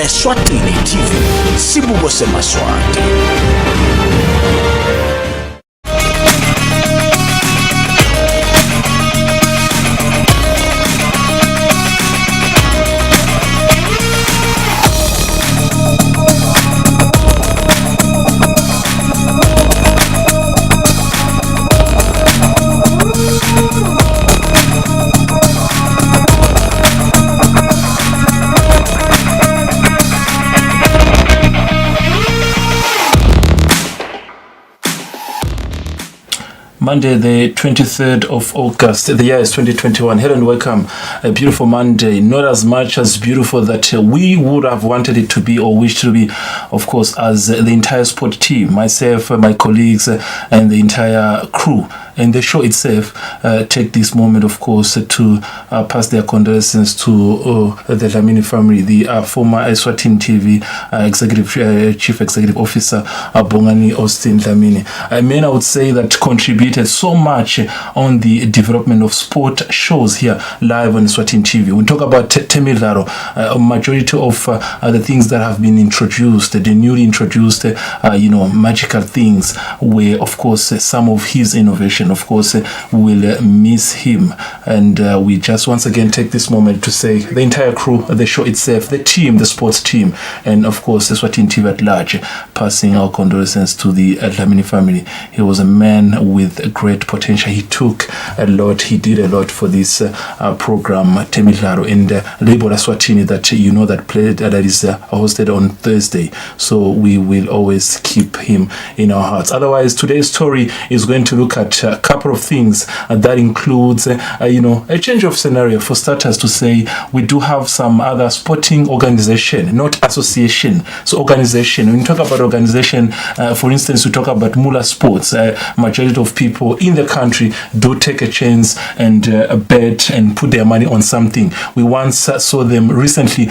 Eswatini TV, sibuko semaswati. Monday, the 23rd of August, the year is 2021. Hello and welcome. A beautiful Monday, not as much as beautiful that we would have wanted it to be or wished to be, of course, as the entire sport team, myself, my colleagues, and the entire crew. And the show itself take this moment, of course, to pass their condolences to the Dlamini family, the former Eswatini TV Chief Executive Officer Bongani Austin Dlamini. I would say that contributed so much on the development of sport shows here live on Eswatini TV. We talk about Temidlalo, a majority of the things that have been introduced, the newly introduced, magical things, were, of course, some of his innovation. Of course, we'll miss him, and we just once again take this moment to say the entire crew, the show itself, the team, the sports team, and of course the Eswatini TV at large, passing our condolences to the Dlamini family. He was a man with great potential. He took a lot, he did a lot for this program, Temidlalo, and Label Eswatini, that you know that played that is hosted on Thursday. So we will always keep him in our hearts. Otherwise, today's story is going to look at a couple of things that includes a change of scenario. For starters, to say we do have some other sporting organization, not association, so organization. When you talk about organization, for instance, we talk about Mula Sports. Majority of people in the country do take a chance and bet and put their money on something. We once saw them recently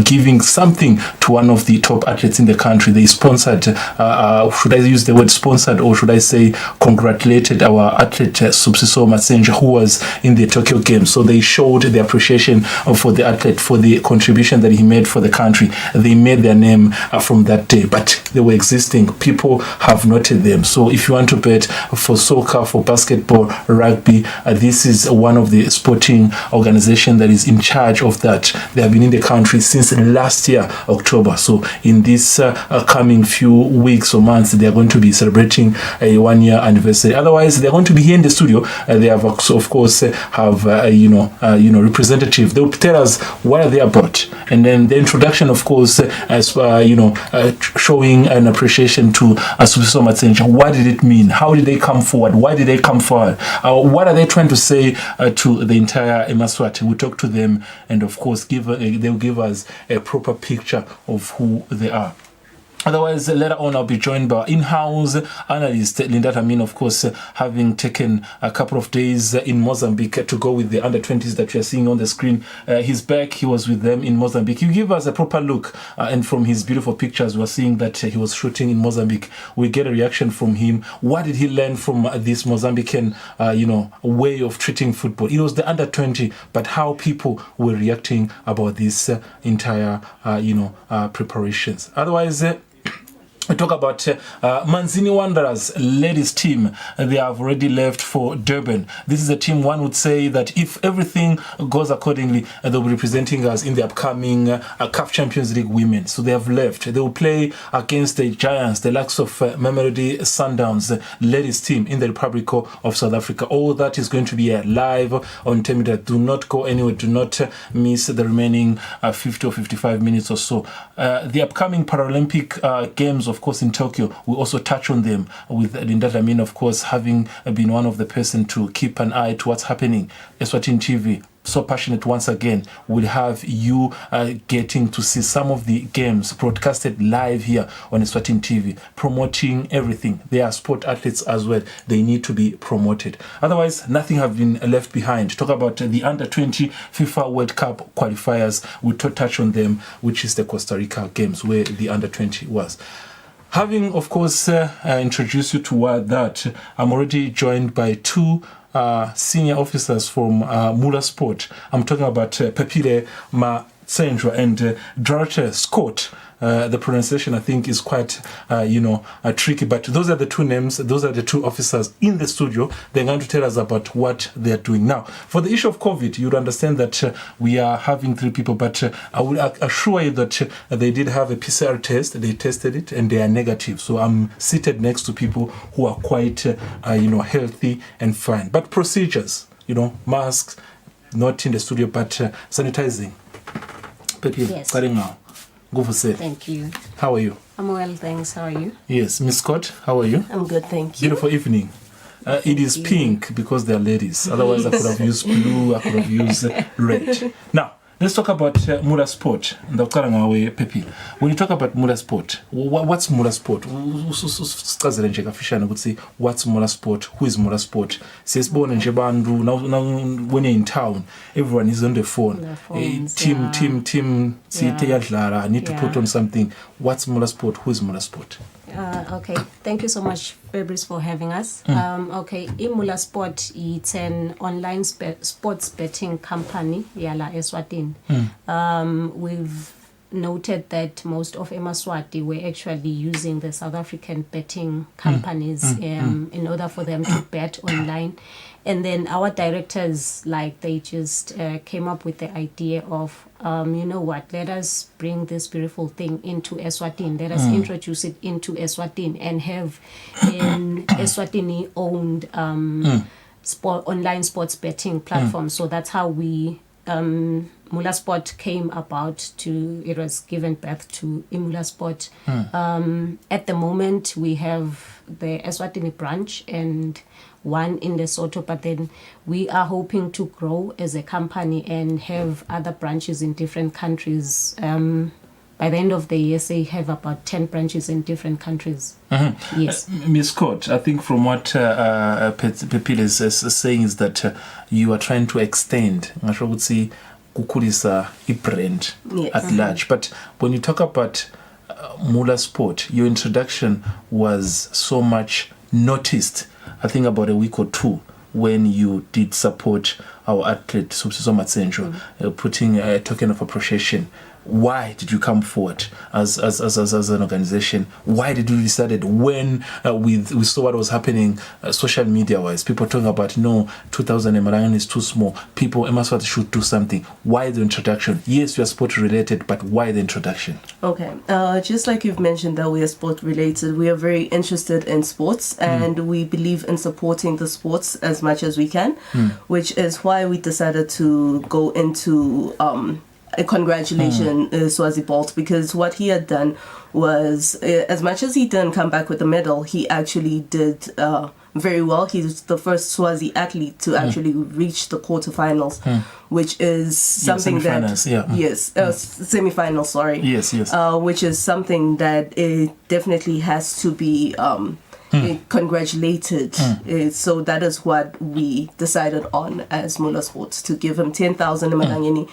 giving something to one of the top athletes in the country. They sponsored, should I use the word sponsored, or should I say congratulated our athlete Subsiso Matsenja, who was in the Tokyo Games. So they showed the appreciation for the athlete, for the contribution that he made for the country. They made their name from that day, but they were existing. People have noted them. So if you want to bet for soccer, for basketball, rugby, this is one of the sporting organizations that is in charge of that. They have been in the country since last year, October. So in this coming few weeks or months, they are going to be celebrating a 1-year anniversary. Otherwise, they're going to be here in the studio. They have, of course, have representative. They'll tell us what are they about, and then the introduction, of course, as showing an appreciation to Subsiso Matsenja. What did it mean? How did they come forward? Why did they come forward? What are they trying to say to the entire Emaswati? We'll talk to them, and of course, they'll give us a proper picture of who they are. Otherwise, later on, I'll be joined by in-house analyst Linda Tamin, of course, having taken a couple of days in Mozambique to go with the under-20s that we are seeing on the screen. He's back. He was with them in Mozambique. He'll give us a proper look, and from his beautiful pictures, we're seeing that he was shooting in Mozambique. We get a reaction from him. What did he learn from this Mozambican, way of treating football? It was the under-20, but how people were reacting about this entire, preparations. Otherwise, we talk about Manzini Wanderers ladies team. They have already left for Durban. This is a team, one would say that if everything goes accordingly, they'll be representing us in the upcoming CAF Champions League women. So they have left. They will play against the giants, the likes of Mamelodi Sundowns ladies team in the Republic of South Africa. All that is going to be live on Temidlalo. Do not go anywhere. Do not miss the remaining 50 or 55 minutes or so. The upcoming Paralympic Games, of course, in Tokyo, we also touch on them with Linda Tamin, of course, having been one of the person to keep an eye to what's happening. Eswatini TV, so passionate once again. We'll have you getting to see some of the games broadcasted live here on Eswatini TV, promoting everything. They are sport athletes as well. They need to be promoted. Otherwise, nothing have been left behind. Talk about the under-20 FIFA World Cup qualifiers. We'll touch on them, which is the Costa Rica games where the under-20 was. Having, of course, introduced you to that, I'm already joined by two senior officers from Mula Sport. I'm talking about Pepile Sandra and Dorothy Scott. The pronunciation, I think, is quite, tricky. But those are the two names. Those are the two officers in the studio. They're going to tell us about what they're doing. Now, for the issue of COVID, you'd understand that we are having 3 people. But I will assure you that they did have a PCR test. They tested it and they are negative. So I'm seated next to people who are quite, healthy and fine. But procedures, masks, not in the studio, but sanitizing. Yes. Thank you. How are you? I'm well, thanks. How are you? Yes. Miss Scott, how are you? I'm good, thank you. Beautiful evening. It is pink because they're ladies. Otherwise, I could have used blue, I could have used red. Now, let's talk about Mula Sport. When you talk about Mula Sport, what's Mula Sport? What's Mula Sport? Who is Mula Sport? Now, when you're in town, everyone is on the phone. Team. I need to put on something. What's Mula Sport? Who is Mula Sport? Okay, thank you so much, Fabrice, for having us. Imula Sport, it's an online sports betting company, Yala Eswatini. We've noted that most of Eswatini were actually using the South African betting companies in order for them to bet online. And then our directors, they just came up with the idea of, let us bring this beautiful thing into Eswatini. Let us introduce it into Eswatini and have an Eswatini-owned online sports betting platform. So that's how we... Mula Sport came about it was given birth to Imula Sport. At the moment, we have the Eswatini branch and one in Lesotho, but then we are hoping to grow as a company and have other branches in different countries. By the end of the year, say have about 10 branches in different countries. Yes. Ms. Scott, I think from what Pepile is saying is that you are trying to extend, I would say, kukulisa brand at large. But when you talk about Mula Sport, your introduction was so much noticed, I think about a week or 2, when you did support our athlete, Subsiso Matsenjo, putting a token of appreciation. Why did you come forward as an organization? Why did you decide when we saw what was happening social media wise? People talking about 2,000 Emerald is too small. People Emaswati should do something. Why the introduction? Yes, you are sport related, but why the introduction? Okay, just like you've mentioned that we are sport related, we are very interested in sports and we believe in supporting the sports as much as we can, which is why we decided to go into a congratulation Swazi Bolt, because what he had done was, as much as he didn't come back with a medal, he actually did very well. He's the first Swazi athlete to actually reach the quarterfinals, which is something semi-finals, sorry. Yes. Which is something that it definitely has to be congratulated. So that is what we decided on as Mula Sports, to give him 10,000 Malangeni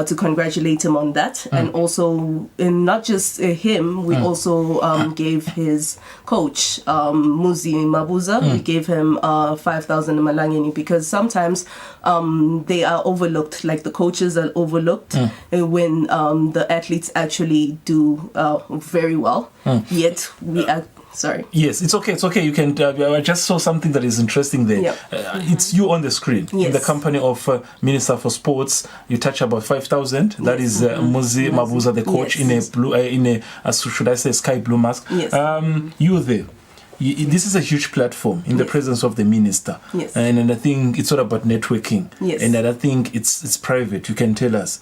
to congratulate him on that. And also, not just him, we also gave his coach, Muzi Mabuza, we gave him 5,000 Malangeni, because sometimes they are overlooked, like the coaches are overlooked when the athletes actually do very well. Yet we are... Sorry. Yes, it's okay. You can. I just saw something that is interesting there. Yep. It's you on the screen in the company of Minister for Sports. You touch about 5,000. That is Muzi Mabuza, the coach, in a blue, should I say, sky blue mask. Yes. You there. This is a huge platform in the presence of the minister. Yes. And I think it's all about networking. Yes. And I think it's private. You can tell us.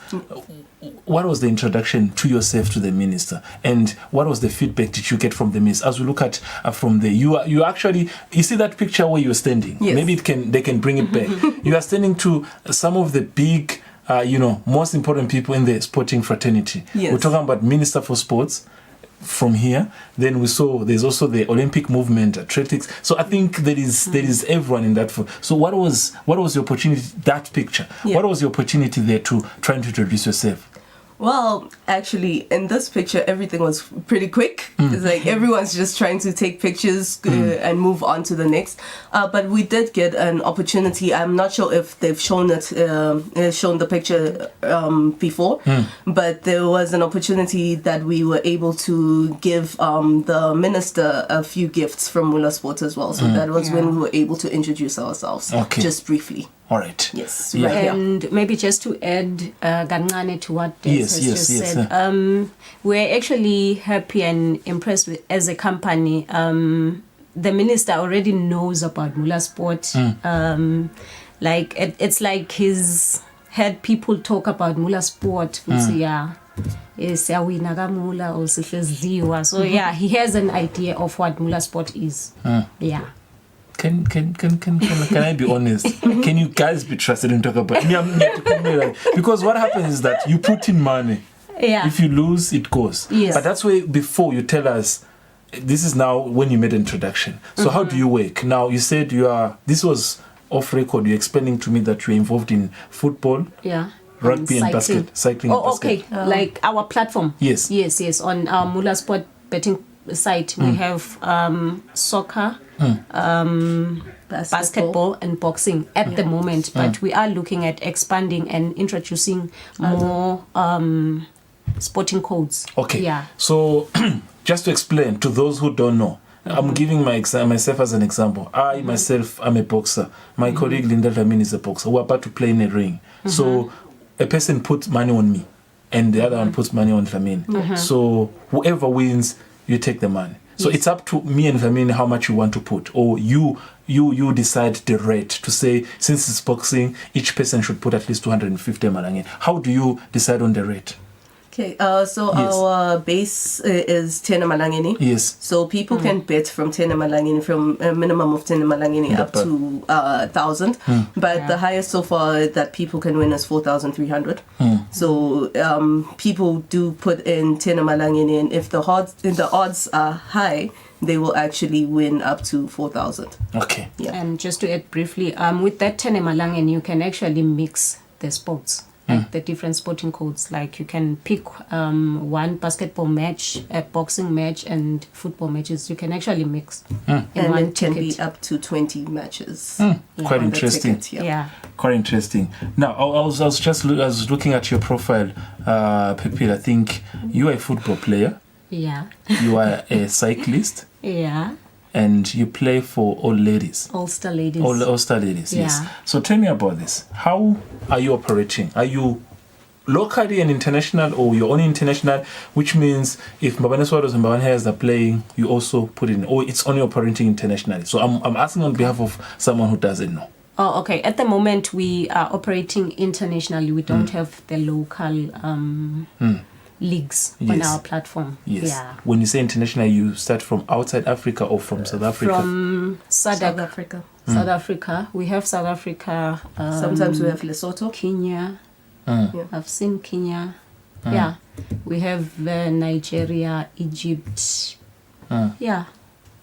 What was the introduction to yourself to the minister, and what was the feedback did you get from the minister? As we look at from the you actually, you see that picture where you're standing. Yes. Maybe they can bring it back. You are standing to some of the big most important people in the sporting fraternity. Yes. We're talking about Minister for Sports from here. Then we saw there's also the Olympic movement, athletics. So I think there is everyone in that. So what was your opportunity, that picture? Yeah. What was your opportunity there to try to introduce yourself? Well, actually, in this picture, everything was pretty quick. It's like everyone's just trying to take pictures and move on to the next. But we did get an opportunity. I'm not sure if they've shown the picture before, but there was an opportunity that we were able to give the minister a few gifts from Mula Sport as well. So that was when we were able to introduce ourselves, just briefly. All right. Yes. Yeah. Right here. And maybe just to add Gancane to what Des has just said, we're actually happy and impressed with as a company. The minister already knows about Mula Sport. Like it's like he's had people talk about Mula Sport. So yeah, so yeah, he has an idea of what Mula Sport is. Yeah. Can I be honest? Can you guys be trusted and talk about me? Because what happens is that you put in money. Yeah. If you lose, it goes. Yes. But that's why before you tell us, this is now when you made an introduction. So how do you work? Now you said this was off record. You're explaining to me that you're involved in football. Yeah. Rugby and basket, cycling and basket. Okay. Like our platform. Yes. On our Mula Sport betting site, we have soccer, basketball and boxing at the moment. But we are looking at expanding and introducing more sporting codes. Okay. Yeah. So just to explain to those who don't know, I'm giving myself as an example. I myself am a boxer. My colleague Linda Ramin is a boxer. We're about to play in a ring. So a person puts money on me and the other one puts money on Ramin. So whoever wins, you take the money. So it's up to me and Ramin how much you want to put, or you decide the rate to say, since it's boxing, each person should put at least 250 malangeni. How do you decide on the rate? Okay, so our base is 10 malangeni. Yes. So people can bet from 10 malangeni, from a minimum of 10 malangeni up to 1,000. But the highest so far that people can win is 4,300. So people do put in 10 malangeni, and if the odds are high, they will actually win up to 4,000. Okay. Yeah. And just to add briefly, with that 10 malangeni, you can actually mix the sports. Like the different sporting codes, like you can pick one basketball match, a boxing match, and football matches. You can actually mix in And one it can ticket. be up to 20 matches. Quite on the interesting. ticket, Yeah. Quite interesting. Now, I was looking at your profile, Pepil. I think you are a football player. Yeah. You are a cyclist. Yeah. And you play for all ladies. All-star ladies. All-star ladies, yes. Yeah. So tell me about this. How are you operating? Are you locally and international, or you're only international, which means if Mbabane Swaros and Mbabane Hares are playing, you also put in, or it's only operating internationally? So I'm asking on behalf of someone who doesn't know. Oh, okay. At the moment, we are operating internationally. We don't have the local leagues on our platform. Yes. Yeah. When you say international, you start from outside Africa or from South Africa? From South Africa. South Africa. We have South Africa. Sometimes we have Lesotho. Kenya. Yeah. I've seen Kenya. Yeah. We have Nigeria, Egypt. Yeah.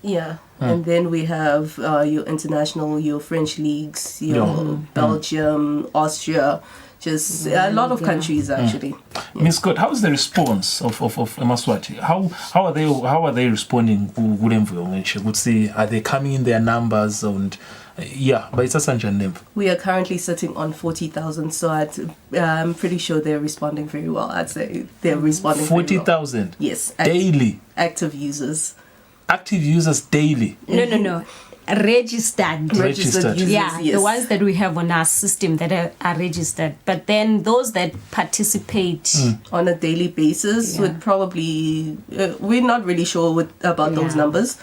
Yeah. And then we have your international, your French leagues, your Belgium, Austria, just a lot of countries actually. Miss Scott, how is the response of Eswatini? How are they responding? Would say, are they coming in their numbers? And but it's a Sanjan. We are currently sitting on 40,000, so I'm pretty sure they're responding very well. I'd say they're responding 40,000? Well. Yes. Daily? Active users. Active users daily? No. Registered Registered. users, yes. the ones that we have on our system that are registered. But then those that participate on a daily basis would probably we're not really sure about those numbers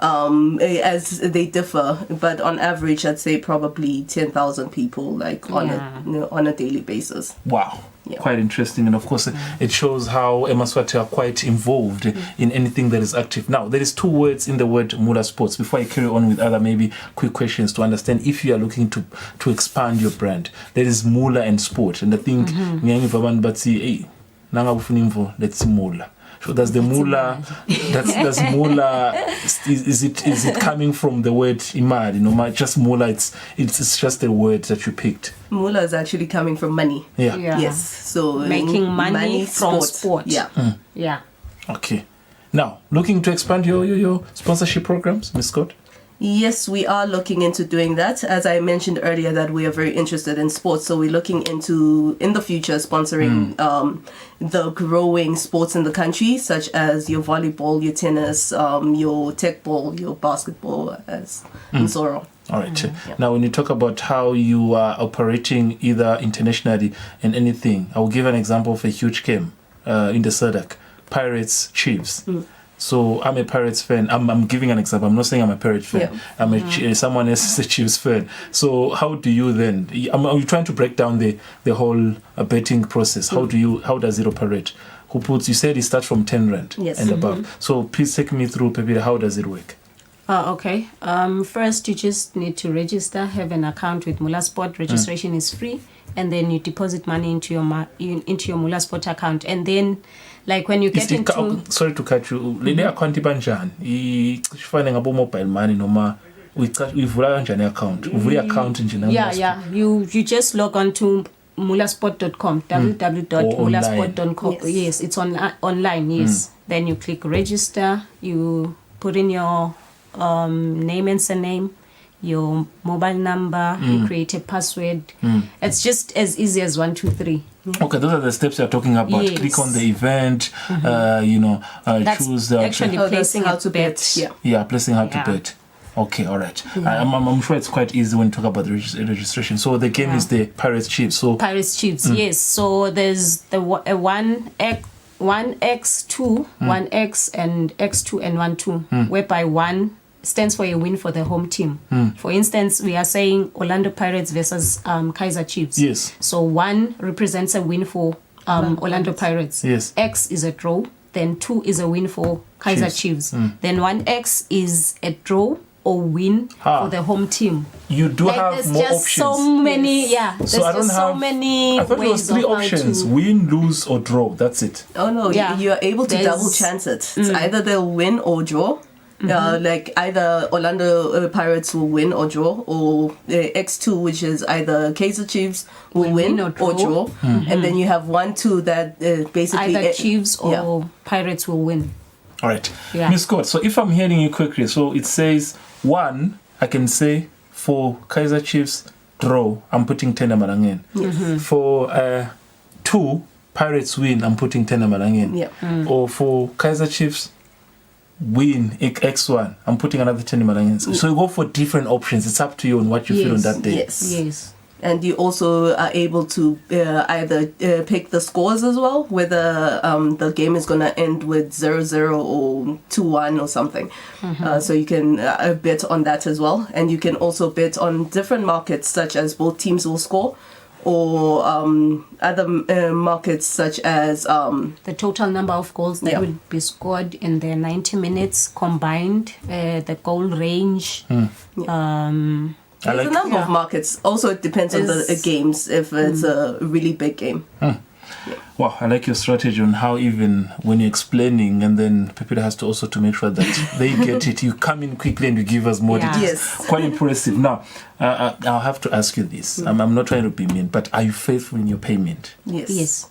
as they differ, but on average I'd say probably 10,000 people on a daily basis. Wow. Quite interesting, and of course it shows how Eswatini are quite involved in anything that is active. Now there is two words in the word Mula Sports. Before I carry on with other maybe quick questions to understand if you are looking to expand your brand, there is Mula and Sport, and I think let's Mula. So does the moolah, does moolah, is it coming from the word imad? Just moolah, it's just a word that you picked. Moolah is actually coming from money. Yeah. Yes. So Making money from sport. Yeah. Yeah. Okay. Now, looking to expand your sponsorship programs, Ms. Scott? Yes, we are looking into doing that. As I mentioned earlier, that we are very interested in sports, so we're looking into, in the future, sponsoring the growing sports in the country, such as your volleyball, your tennis, your tech ball, your basketball, and so on. All right. Now, when you talk about how you are operating either internationally and anything, I will give an example of a huge game in the SADC, Pirates Chiefs. So I'm a Pirates fan. I'm giving an example. I'm not saying I'm a Pirates fan. Yeah. I'm someone else is a Chiefs fan. So how do you then? Are you trying to break down the whole betting process? How does it operate? You said it starts from 10 rand and above. So please take me through, Pepita. How does it work? Okay. First, you just need to register, have an account with Mula Sport. Registration is free, and then you deposit money into your Mula Sport account, and then, like when you get into. Sorry to cut you. Le account ibanjani? Ifane ngabo mobile money noma uyivula kanjani account? Uvula account nje na. Yeah. You just log on to mulasport.com, www.mulasport.com. Yes, it's online. Yes. Then you click register. You put in your name and surname, your mobile number, you create a password. It's just as easy as 1, 2, 3. Okay, those are the steps you're talking about. Yes. Click on the event, That's choose the actually placing how a to bet. Yeah. placing how to bet. Okay, all right. I'm sure it's quite easy when you talk about the registration. So the game is the Pirates Chiefs. So Pirates Chiefs, yes. So there's the 1x2, 1x and x2 and 1-2, whereby 1 stands for a win for the home team. For instance, we are saying Orlando Pirates versus Kaizer Chiefs. Yes. So 1 represents a win for Orlando Pirates. Yes. X is a draw. Then 2 is a win for Kaizer Chiefs. Then 1x is a draw or win for the home team. You do have there's more just options. so many, there's So I don't just so have. many I thought it was ways 3 of how options: to- win, lose, or draw. That's it. Oh no, Yeah. you are able to There's- double chance it. It's either they'll win or draw. Like either Orlando Pirates will win or draw, or X2, which is either Kaizer Chiefs will win or draw. And then you have 1-2 that basically either Chiefs or yeah. Pirates will win. All right, Yeah. Miss Scott. So if I'm hearing you quickly, so it says 1. I can say for Kaizer Chiefs draw, I'm putting 10 Amarangen. For 2 Pirates win, I'm putting 10 Amarangen. Yeah. Or for Kaizer Chiefs win X1, I'm putting another 10 Amarangen. So you go for different options. It's up to you on what you feel on that day. Yes. And you also are able to either pick the scores as well, whether the game is going to end with 0-0 or 2-1 or something. So you can bet on that as well. And you can also bet on different markets, such as both teams will score, or other markets such as the total number of goals that will be scored in the 90 minutes combined, the goal range. there's a number of markets. Also, it depends on the games, if it's a really big game. Wow, I like your strategy on how even when you're explaining, and then Pepita has to also to make sure that they get it. You come in quickly and you give us more details. Yes. Quite impressive. Now, I'll have to ask you this. I'm not trying to be mean, but are you faithful in your payment? Yes.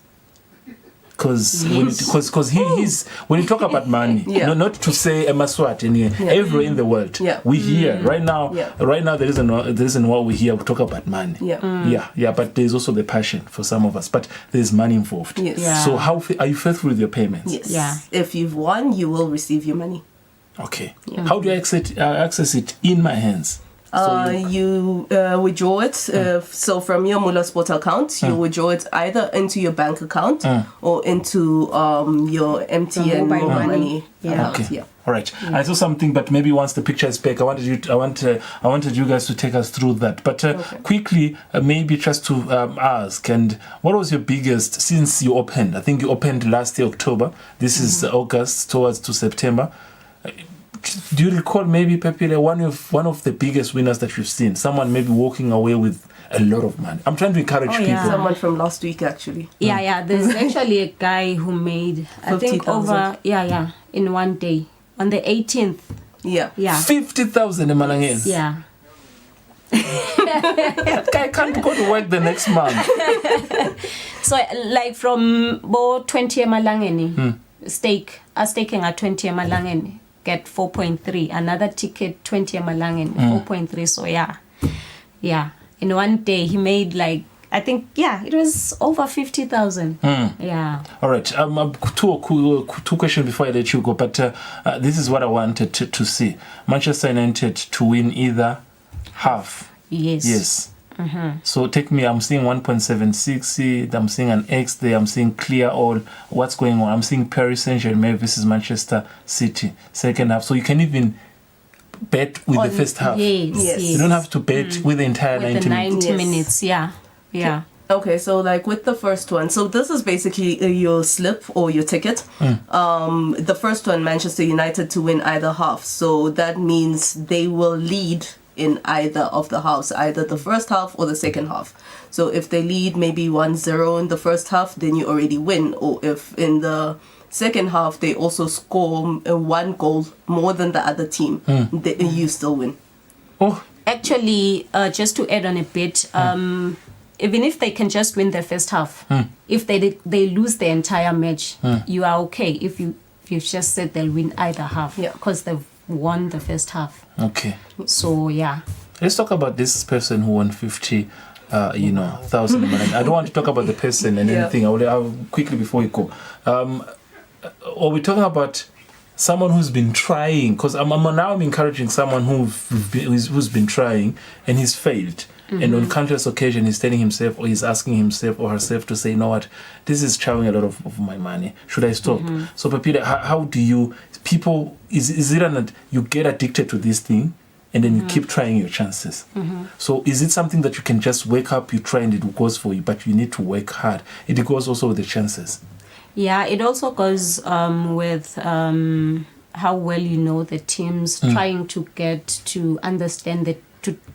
Because he's when you talk about money, not to say Eswatini, everywhere in the world, we hear right now there isn't what we hear. We talk about money, but there's also the passion for some of us, but there's money involved. Yes. Yeah. So how are you faithful with your payments? Yes. Yeah. If you've won, you will receive your money. Okay. How do I access it in my hands? You withdraw it. So from your Mula Sport account, you withdraw it either into your bank account or into your MTN mobile money account. Okay. Yeah. All right. I saw something, but maybe once the picture is back, I wanted you guys to take us through that. But quickly, maybe just to ask, and what was your biggest since you opened? I think you opened last year, October. This is August towards to September. do you recall maybe, Pepile, one of the biggest winners that you've seen? Someone maybe walking away with a lot of money. I'm trying to encourage people. yeah. Someone from last week, actually. Yeah. There's actually a guy who made, I think, 50,000. over, in one day. On the 18th. Yeah. 50,000 emalangeni. Yeah. That guy can't go to work the next month. So, like from 20 emalangeni, staking at 20 emalangeni, get 4.3. Another ticket, 20 emalangeni, 4.3. So, yeah. In one day, he made like, I think, it was over 50,000. Yeah. All right. Two questions before I let you go. But this is what I wanted to see. Manchester United to win either half. Yes. So take me, I'm seeing 1.76, I'm seeing an X there, I'm seeing clear all. What's going on? I'm seeing Paris Saint-Germain versus Manchester City, second half. So you can even bet with the first half. Yes. You don't have to bet with the entire With 90 the minutes. 90 minutes, yeah. Okay, so like with the first one, so this is basically your slip or your ticket. The first one, Manchester United to win either half. So that means they will lead in either of the halves, either the first half or the second half. So if they lead maybe 1-0 in the first half, then you already win. Or if in the second half they also score one goal more than the other team, then you still win. Oh, Actually, just to add on a bit, even if they can just win the first half, if they lose the entire match, you are okay. If you've just said they'll win either half, because they've won the first half. okay. So yeah. Let's talk about this person who won 50,000. I don't want to talk about the person and anything. I'll quickly before we go. Are we talking about someone who's been trying? Because I'm encouraging someone who's been trying and he's failed. And on countless occasions, he's telling himself or he's asking himself or herself to say, you know what, this is chowing a lot of my money. Should I stop? So, Papila, how do you, is it that you get addicted to this thing and then you keep trying your chances? So is it something that you can just wake up, you try and it goes for you, but you need to work hard? It goes also with the chances. Yeah, it also goes with how well you know the teams, trying to get to understand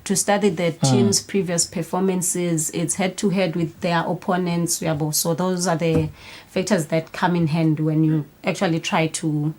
to study the team's previous performances. It's head-to-head with their opponents. So those are the factors that come in hand when you actually try to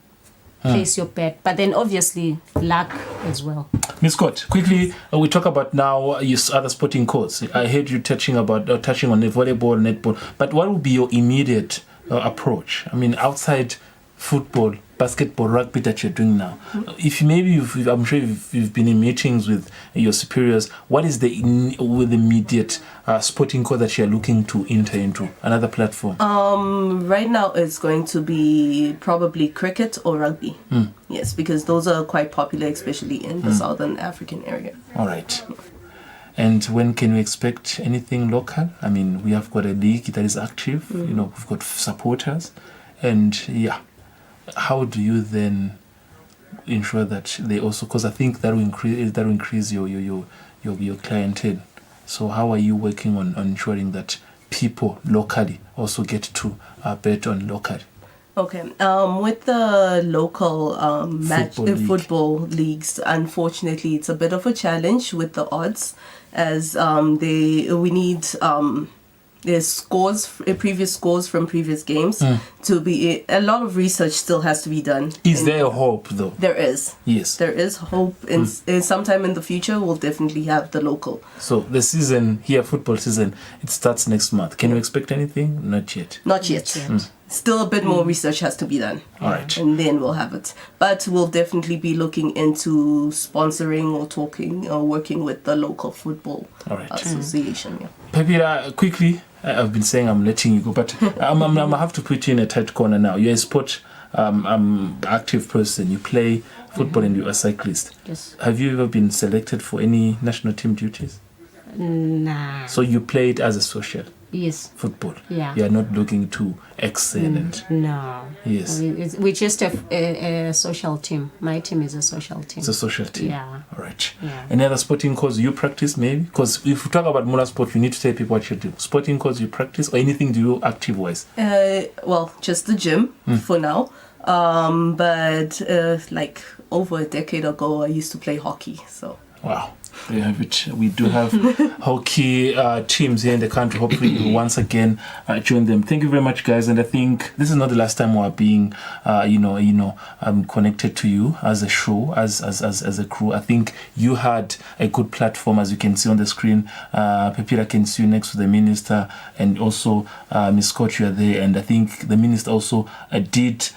place your bet. But then obviously luck as well. Ms. Scott, quickly, we talk about now your other sporting codes. I heard you touching on the volleyball, netball. But what would be your immediate approach? I mean, outside football, basketball, rugby that you're doing now. I'm sure you've been in meetings with your superiors. What is the immediate sporting code that you're looking to enter into? Another platform? Right now it's going to be probably cricket or rugby. Yes, because those are quite popular, especially in the Southern African area. All right. And when can we expect anything local? I mean, we have got a league that is active. We've got supporters. And how do you then ensure that they also, because I think that will increase your clientele. So how are you working on ensuring that people locally also get to bet on locally? Okay. With the local football leagues, unfortunately, it's a bit of a challenge with the odds, as we need there's previous scores from previous games to be. A lot of research still has to be done. Is there a hope, though? There is. Yes. There is hope. And sometime in the future, we'll definitely have the local. So the season here, football season, it starts next month. Can you expect anything? Not yet. Not yet. Still a bit more research has to be done. All right. And then we'll have it. But we'll definitely be looking into sponsoring or talking or working with the local football association. Yeah. Pepira, quickly, I've been saying I'm letting you go, but I'm have to put you in a tight corner now. You're a sport active person. You play football and you're a cyclist. Yes. Have you ever been selected for any national team duties? Nah. So you played as a social? Yes. Football? Yeah. You are not looking to excel and... No. Yes. We're just a social team. My team is a social team. It's a social team? Yeah. All right. Yeah. Any other sporting cause you practice, maybe? Because if we talk about Mula sport, you need to tell people what you do. Sporting cause you practice or anything do you active-wise? Well, just the gym for now. But like over a decade ago, I used to play hockey. So wow. There you have it. We do have hockey teams here in the country. Hopefully, we'll once again join them. Thank you very much, guys. And I think this is not the last time we are being, connected to you as a show, as a crew. I think you had a good platform, as you can see on the screen. Pepira can see you next to the minister, and also Miss Scott, you are there. And I think the minister also did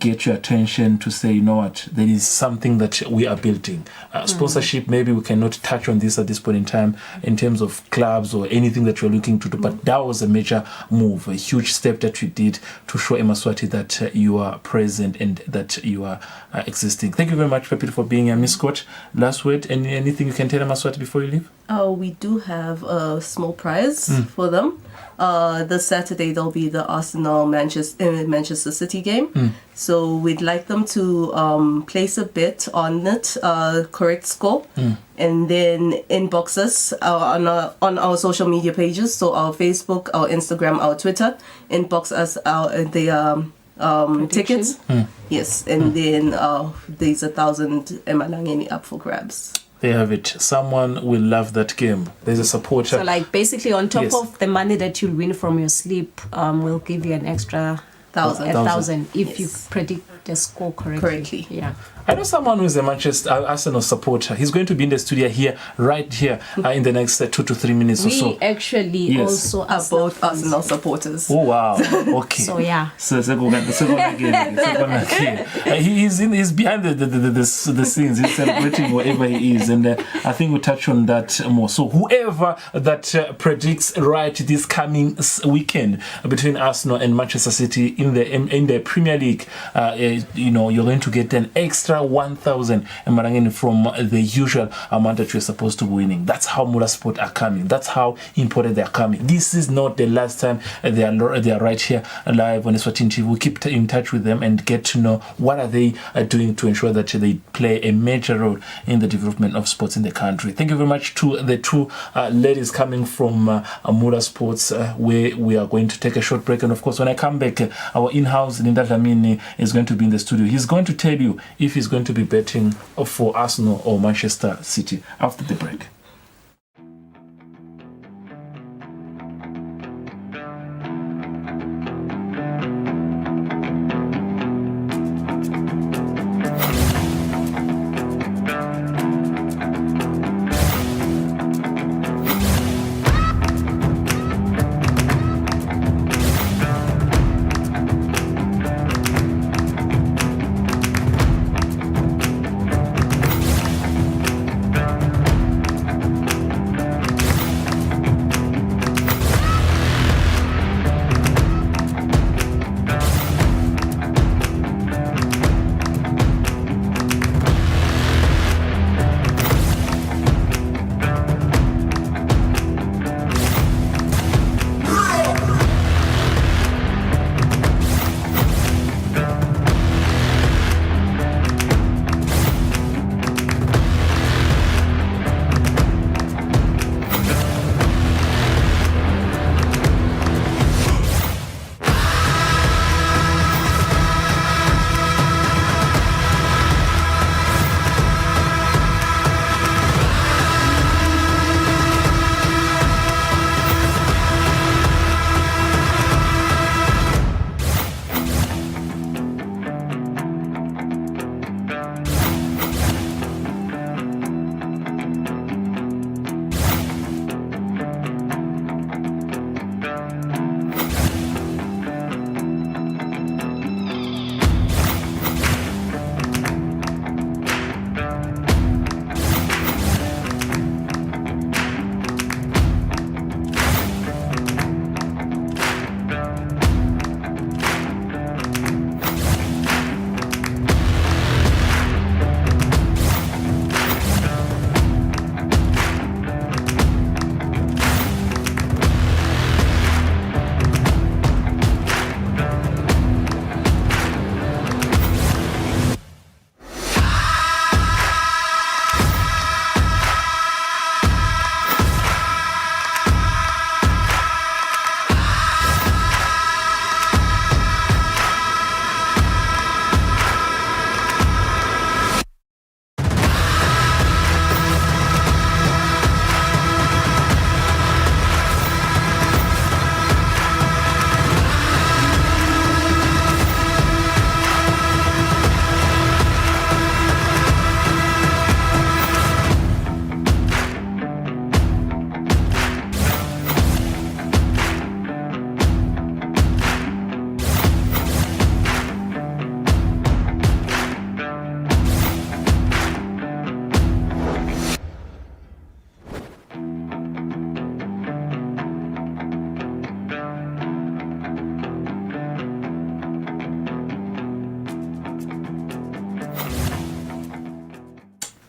get your attention to say, you know what, there is something that we are building. Sponsorship, maybe we cannot touch on this at this point in time in terms of clubs or anything that you're looking to do, but that was a major move, a huge step that you did to show Eswatini that you are present and that you are existing. Thank you very much, Pepita, for being here. Miss Scott, last word, anything you can tell Eswatini before you leave? We do have a small prize for them. This Saturday there'll be the Arsenal Manchester City game. So we'd like them to place a bet on it, correct score, and then inbox us on our social media pages. So our Facebook, our Instagram, our Twitter. Inbox us the tickets. Yes, and then there's 1,000 emalangeni up for grabs. They have it. Someone will love that game. There's a supporter. So like basically on top of the money that you'll win from your sleep, we'll give you an extra 1,000 if you predict the score correctly. Yeah. I know someone who is a Manchester Arsenal supporter. He's going to be in the studio right here in the next 2 to 3 minutes or so. We actually also are both Arsenal supporters. Oh wow! Okay. So yeah. So he's behind the scenes. He's celebrating wherever he is, and I think we'll touch on that more. So whoever that predicts right this coming weekend between Arsenal and Manchester City in the Premier League, you're going to get an extra 1,000 from the usual amount that you're supposed to be winning. That's how Mula Sport are coming. That's how important they are coming. This is not the last time they are right here live on Eswatini TV. We keep in touch with them and get to know what are they doing to ensure that they play a major role in the development of sports in the country. Thank you very much to the two ladies coming from Mula Sports, where we are going to take a short break. And of course, when I come back, our in-house Linda Dlamini is going to be in the studio. He's going to tell you if he's going to be betting for Arsenal or Manchester City after the break.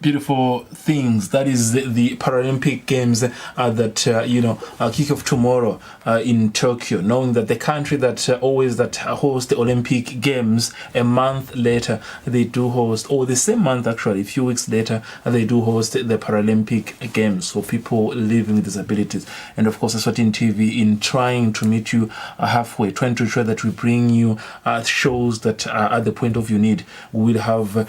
beautiful things. That is the Paralympic Games that kick off tomorrow in Tokyo. Knowing that the country that hosts the Olympic Games a month later they do host, or the same month actually, a few weeks later they do host the Paralympic Games for people living with disabilities. And of course, Eswatini TV, in trying to meet you halfway, trying to ensure that we bring you shows that are at the point of your need. We will have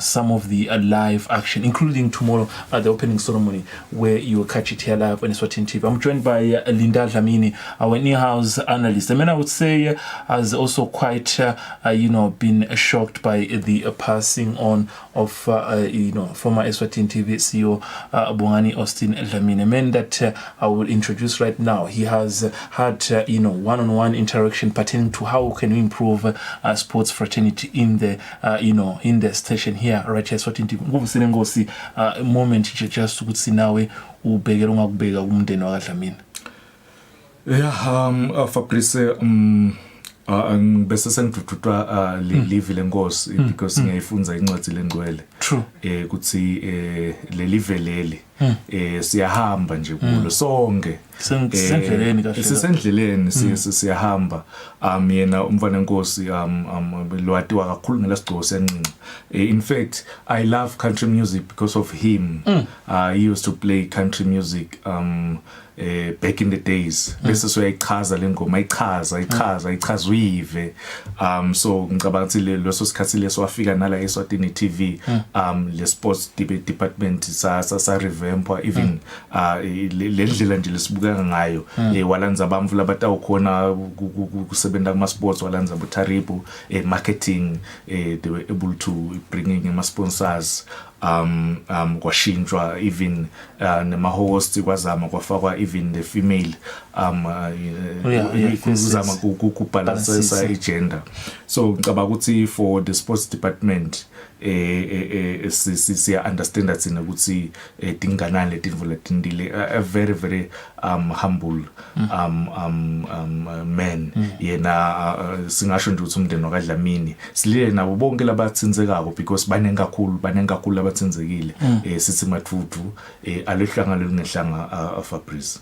some of the live action, including tomorrow at the opening ceremony, where you will catch it here live on Eswatini TV. I'm joined by Linda Dlamini, our in-house analyst. I mean, I would say has also quite been shocked by the passing on of former Eswatini TV CEO Bongani Austin Dlamini, a man that I will introduce right now. He has had one-on-one interaction pertaining to how can we improve sports fraternity in the in the station here right here Eswatini TV. Nguvusile ngosi moment just ukuthi nawe ubhekela ungakubheka umndeni wakadlamini. Yeah, Fabrice, bese sengidududwa live lenkosi because ngiyayifunza incwadi lengcwele. True. Kuthi leli veleli siyahamba nje kulo sonke. Sisendleleni kahle. Sisendleleni siyahamba. Yena umfana enkosi lwatiwa kakhulu ngelasigqoko sencinci. In fact, I love country music because of him. He used to play country music back in the days. Bese so yayichaza lengoma, ichaza uyive. So ngicabanga ukuthi leso sikhathi leso wafika nala Eswatini TV le sports department sa revamp even le ndlela nje lesibuka ngayo walanza abamvu labatawu khona kusebenza kuma sports, walanza butaribu marketing, they were able to bring in ma sponsors kwashintshwa even nema host kwazama kwafakwa even the female kuzama ukubalansa igender. So ngicabanga ukuthi for the sports department siya understand that sina ukuthi dinganani letinto letindile, a very very humble man. Yena singasho nje ukuthi umndeni wakadlamini silile nabo bonke labatsinzekako because baningi kakhulu abatsinzekile sithi mathutu alehlanga lelingehlanga Fabrice.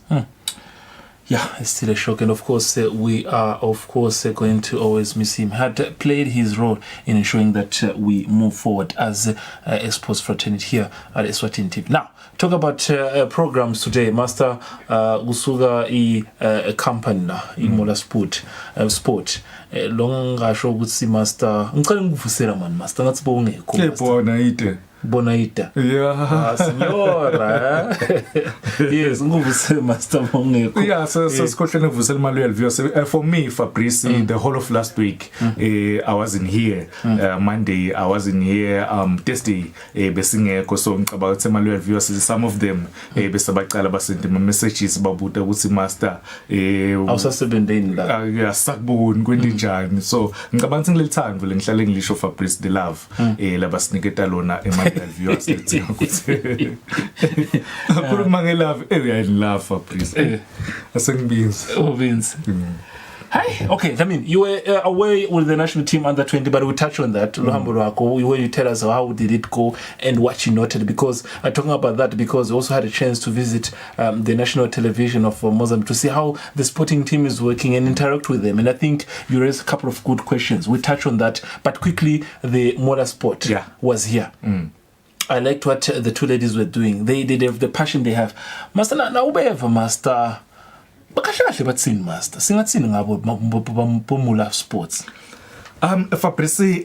Yeah, it's still a shock, and of course we are going to always miss him. Had played his role in ensuring that we move forward as a sports fraternity here at Eswatini TV. Now, talk about programs today. Master Usuga a company in Mola Sport. Long ngasho ukuthi master ngicela ngivusela man master ngathi bongekho. Bonaita. Yeah. Signora. Yes, nguvusela master bongekho. Yeah, so Scotland vusela maluel viewers. For me, Fabrice, the whole of last week, I wasn't here. Monday, I wasn't here. Thursday, besingekho. So ngicabanga ukuthi maluel viewers, some of them besabaqala basende ma messages babuta ukuthi master awusasebenzeni la. Yeah, sakuboni kwendinjani. So ngicabanga ukuthi ngilithando lengihlale ngilisho Fabrice the love labasiniketa lona viewers ukuthi khuluma ngelove love Fabrice asengibinzi Hi. Okay, I mean, you were away with the national team under 20, but we'll touch on that. When you tell us how did it go and what you noted, because talking about that, because we also had a chance to visit the national television of Mozambique to see how the sporting team is working and interact with them. And I think you raised a couple of good questions. We'll touch on that, but quickly, the motorsport was here. I liked what the two ladies were doing. They have the passion they have. Master, now we have a master. Bakashahle batsini master. Singatsini ngabo bomula sports. Fabrice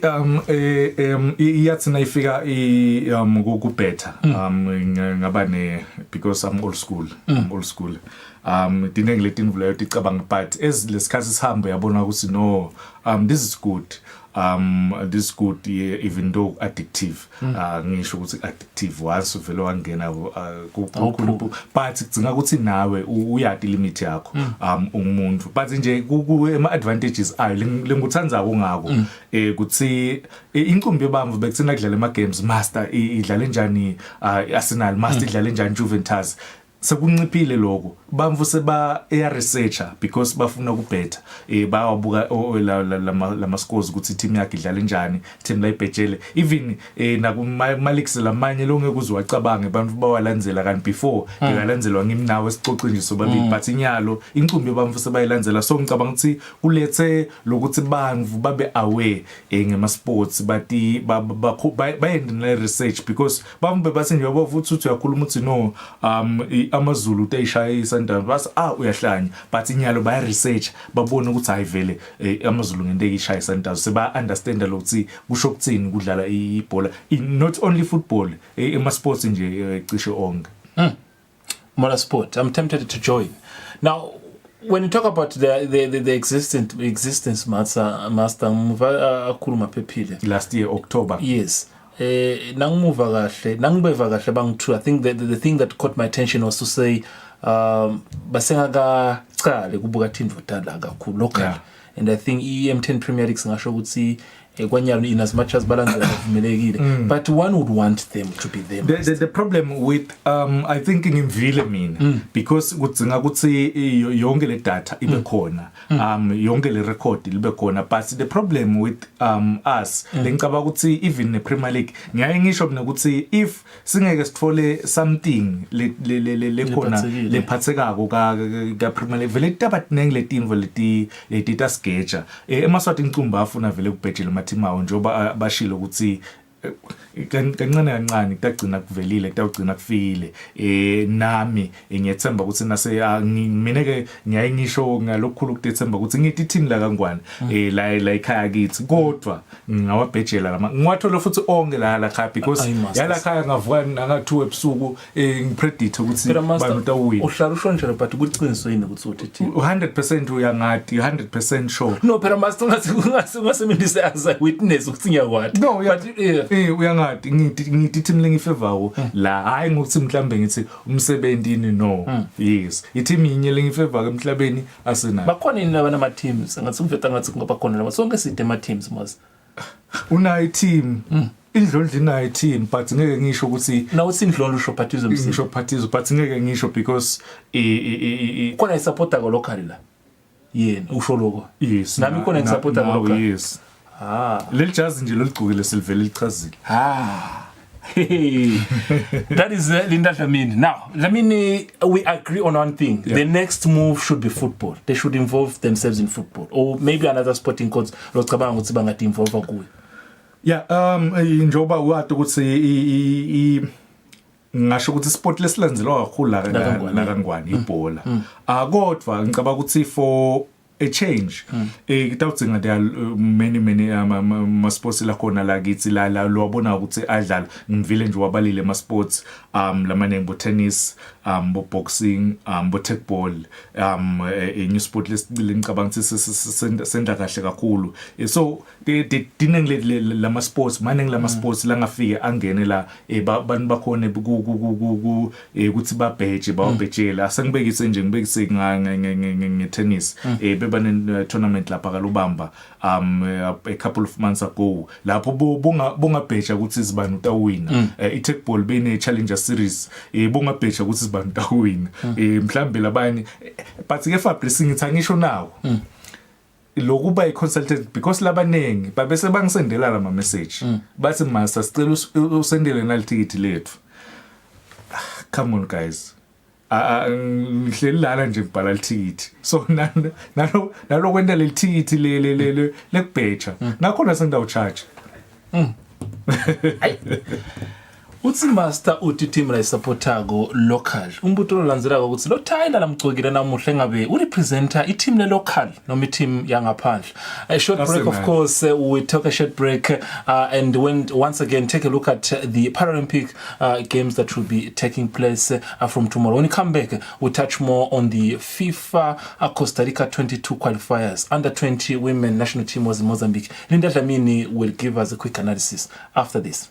iyathi nayifika ukubhetha ngabane because I'm old school. Dinenge letinvulayo ticabanga but as lesikhathi sihambe yabona ukuthi no this is good. This good even though addictive ngisho ukuthi addictive once uvelo wangena kukhulu but kudzinga ukuthi nawe uyati limit yakho umuntu but nje ema advantages ayo lenguthandza ngako kuthi inqumbi yebamvu bekuthina kudlala ama games master idlala njani Arsenal master idlala njani Juventus sekunciphile lokho bamvu seba researcher because bafuna ukubhetha bayabuka lama scores ukuthi team yakhe idlala kanjani team la ibhetshele even nakumalix lamanye lo ngeke uzwacabange abantu bawalandzela kanti before ngikalandzelwa ngimnawe sicoxe nje sobabili but inyalo incumbi bamvu sebayilandzela so ngicabanga ukuthi kulethe lokuthi bantu babe aware ngema sports bathi bayendele research because bambe bathi nje bavuthi uthi uyakhuluma uthi no amazulu utayishaya isandaba bas uyahlanya but inyalo baya research babona ukuthi ayivele amazulu ngento eyishaya isandaba seba understand ukuthi kusho ukuthini kudlala ibhola not only football ema sports nje cishe onke Mola sport. I'm tempted to join. Now when you talk about the existence master akhuluma phephile last year October. Yes. Nangimuva kahle nangibeva kahle bangithi I think the thing that caught my attention was to say basengaka cale kubuka Temidlalo kakhulu local and I think M10 Premier League singasho ukuthi kwanyalo in as much as balance avumelekile but one would want them to be there. The problem with I think ngimvile mina because kudzinga ukuthi yonke le data ibe khona yonke le record libe khona but the problem with us lengicaba ukuthi even ne Premier League ngiyaye ngisho mina ukuthi if singeke sithole something le khona lephathekako ka Premier League vele tabat nengle team leti tasgeja emaswati incumba afuna vele kubhejela timawo njoba bashilo ukuthi kancane kutagcina kuvelile kutagcina kufile nami ngiyethemba ukuthi nase mina ke ngiyayengisho ngalokukhulu kutethemba ukuthi ngithi team la kangwane la ekhaya kithi kodwa ngawabhejela lama ngiwathola futhi onke la khaya because yala khaya ngavuka nga2 ebusuku ngipredict ukuthi bani utawina uhlala usho njalo but kuqiniso yini ukuthi uthi team 100% uyangathi 100% sure no phela master ngasemindise as a witness ukuthi ngiyakwati no but uyangathi ngithi team lengifevawo la hayi ngokuthi mhlambe ngithi umsebentini no yes i-team inye lengifeva emhlabeni asenayo bakhona yini nama teams ngathi uveta ngathi kungaba khona lama sonke side ama teams mas unayo team indlondlo inayo team but ngeke ngisho ukuthi na uthi indlondlo usho phathizo ngisho phathizo but ngeke ngisho because khona isupporta ko local la yena usho lokho yes nami khona isupporta ko local yes leli jazi nje loligqokile silivele lichazile that is Linda Dlamini. Now Dlamini, we agree on one thing. The next move should be football. They should involve themselves in football or maybe another sporting codes locabanga ukuthi bangathi involve kuwe njoba wathi ukuthi ngasho ukuthi sport lesilandzelwa kakhulu la kangwane ibhola kodwa ngicabanga ukuthi for a change kitawudzinga there many ama sports la khona la kithi la lobona ukuthi adlala ngivile nje wabalile ama sports lamane bo tennis bo boxing bo netball new sport lesicile ngicabanga ukuthi senda kahle kakhulu so dinenge lama sports maningi lama sports la ngafike angene la abantu bakhona ukuthi babheje bawabhejela asengibekise nje ngibekise ngetennis bane tournament lapha kalubamba a couple of months ago lapho bongabheja ukuthi izibani utawina i-netball bene challenger series bongabheja ukuthi izibani utawina mhlambe labanye but ke Fabrice ngithi angisho nawo lokuba i-consultant because labanengi babese bangisendela la message bathi master sicela usendele nalithikithi lethu come on guys ngihleli lana nje ngibhala lithikithi so nalo kwenda lithikithi lekubheja nakhona sendawo charge uthi master uthi team la supportago local umbuto olandzela ukuthi lo Tyler lamgcokile namuhle ngabe u representer i team le local noma i team yangaphandle a short break of course we took a short break and once again take a look at the Paralympic games that will be taking place from tomorrow. When we come back we'll touch more on the FIFA Costa Rica 22 qualifiers. Under 20 women national team was in Mozambique. Linda Dlamini will give us a quick analysis after this.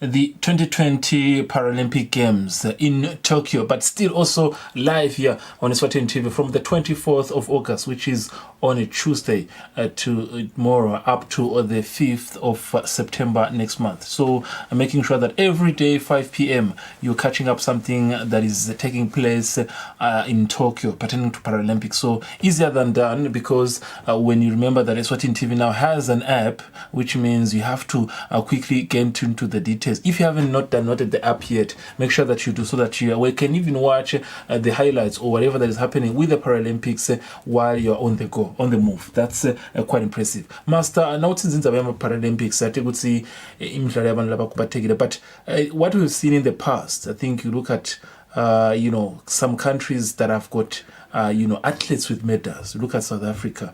the 2020 Paralympic Games in Tokyo, but still also live here on Eswatini TV from the 24th of August, which is on a Tuesday to tomorrow up to the 5th of September next month. So making sure that every day 5 p.m. you're catching up something that is taking place in Tokyo pertaining to Paralympics. So easier than done, because when you remember that Eswatini TV now has an app, which means you have to quickly get into the details. If you haven't not downloaded the app yet, make sure that you do, so that you can even watch the highlights or whatever that is happening with the Paralympics while you're on the go, on the move. That's quite impressive. Master, now since the Paralympics, I think we see but what we've seen in the past, I think you look at some countries that have got athletes with medals. Look at South Africa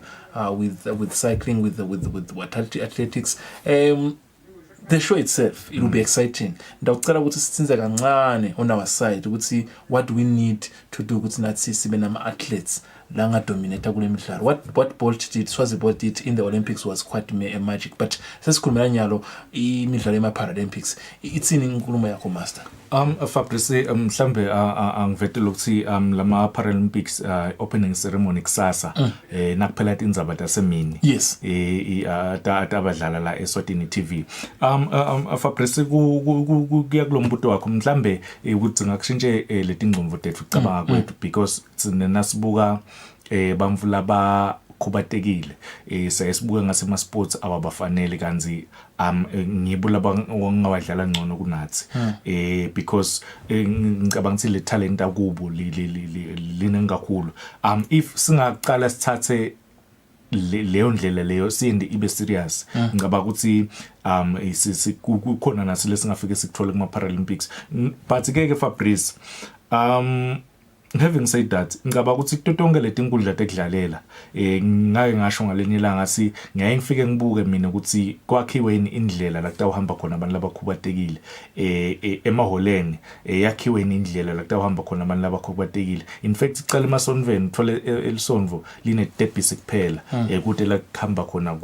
with cycling, with athletics. The show itself, it will be exciting. Ndawucela ukuthi sithinze kancane on our side ukuthi what we need to do ukuthi nathi sibe nama athletes la nga dominate kule midlalo. What Bolt did, Swazi Bolt did in the Olympics was quite a magic. But sesikhulumela nyalo imidlalo ema Paralympics. Itsini inkulumo yakho, Master? Fabrice, mhlambe angivetele ukuthi lama Paralympics opening ceremony kusasa nakuphela indzaba tasemini. Yes. Abadlala la Eswatini TV. Fabrice kuya kulombuto wakho mhlambe ukuthi ngakushintshe letingqondo tethu cabanga kwethu, because sinasibuka bamvula ba kubatekile sayisibuka ngasema sports ababafanele kanzi ngibula bangawadlala ngcono kunathi because ngicabanga ukuthi le talent akubo line kakhulu. If singaqala sithathe leyo ndlela leyo sindi ibe serious, ngicabanga ukuthi kukhona nasi lesingafike sikuthola kuma Paralympics. But ke Fabrice, having said that, ngicabanga ukuthi kutonke leti inkundla tekudlalela ngake ngasho ngalenye ilanga si ngeke ngifike ngibuke mina ukuthi kwakhiwe indlela la kutawuhamba khona abantu labakhubatekile emaholeni yakhiwe indlela la kutawuhamba khona abantu labakhubatekile. In fact icala emasonveni uthole elisonvo line debhisi kuphela ukuthi la kuhamba khona